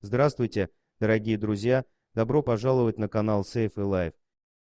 Здравствуйте, дорогие друзья! Добро пожаловать на канал Safe Life.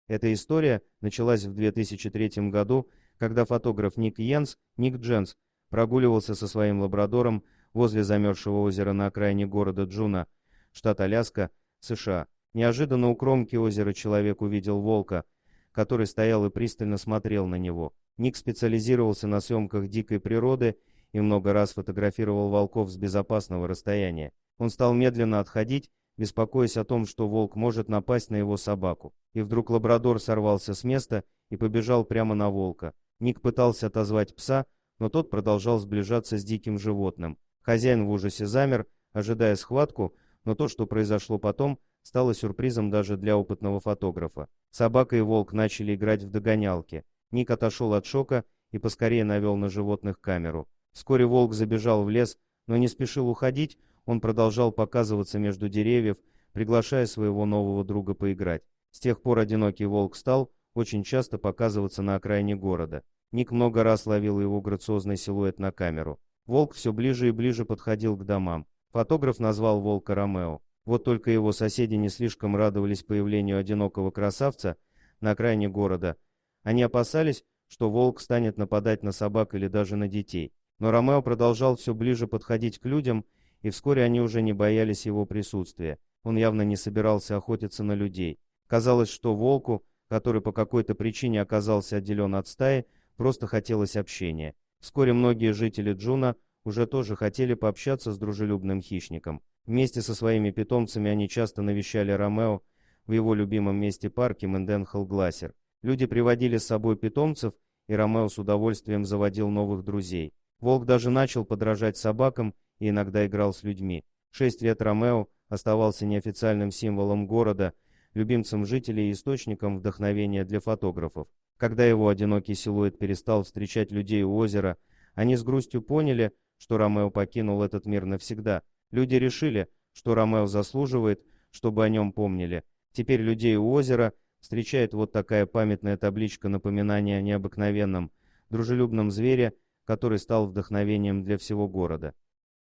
Эта история началась в 2003 году, когда фотограф Ник Дженс, прогуливался со своим лабрадором возле замерзшего озера на окраине города Джуна, штат Аляска, США. Неожиданно у кромки озера человек увидел волка, который стоял и пристально смотрел на него. Ник специализировался на съемках дикой природы и много раз фотографировал волков с безопасного расстояния. Он стал медленно отходить, беспокоясь о том, что волк может напасть на его собаку. И вдруг лабрадор сорвался с места и побежал прямо на волка. Ник пытался отозвать пса, но тот продолжал сближаться с диким животным. Хозяин в ужасе замер, ожидая схватку, но то, что произошло потом, стало сюрпризом даже для опытного фотографа. Собака и волк начали играть в догонялки. Ник отошел от шока и поскорее навел на животных камеру. Вскоре волк забежал в лес, но не спешил уходить, он продолжал показываться между деревьев, приглашая своего нового друга поиграть. С тех пор одинокий волк стал очень часто показываться на окраине города. Ник много раз ловил его грациозный силуэт на камеру. Волк все ближе и ближе подходил к домам. Фотограф назвал волка Ромео. Вот только его соседи не слишком радовались появлению одинокого красавца на окраине города. Они опасались, что волк станет нападать на собак или даже на детей. Но Ромео продолжал все ближе подходить к людям, и вскоре они уже не боялись его присутствия. Он явно не собирался охотиться на людей. Казалось, что волку, который по какой-то причине оказался отделен от стаи, просто хотелось общения. Вскоре многие жители Джуна уже тоже хотели пообщаться с дружелюбным хищником. Вместе со своими питомцами они часто навещали Ромео в его любимом месте парке Менденхолл-Глассер. Люди приводили с собой питомцев, и Ромео с удовольствием заводил новых друзей. Волк даже начал подражать собакам и иногда играл с людьми. 6 лет Ромео оставался неофициальным символом города, любимцем жителей и источником вдохновения для фотографов. Когда его одинокий силуэт перестал встречать людей у озера, они с грустью поняли, что Ромео покинул этот мир навсегда. Люди решили, что Ромео заслуживает, чтобы о нем помнили. Теперь людей у озера встречает вот такая памятная табличка напоминания о необыкновенном, дружелюбном звере, который стал вдохновением для всего города.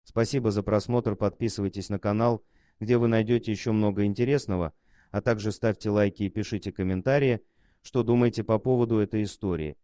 Спасибо за просмотр, подписывайтесь на канал, где вы найдете еще много интересного, а также ставьте лайки и пишите комментарии, что думаете по поводу этой истории.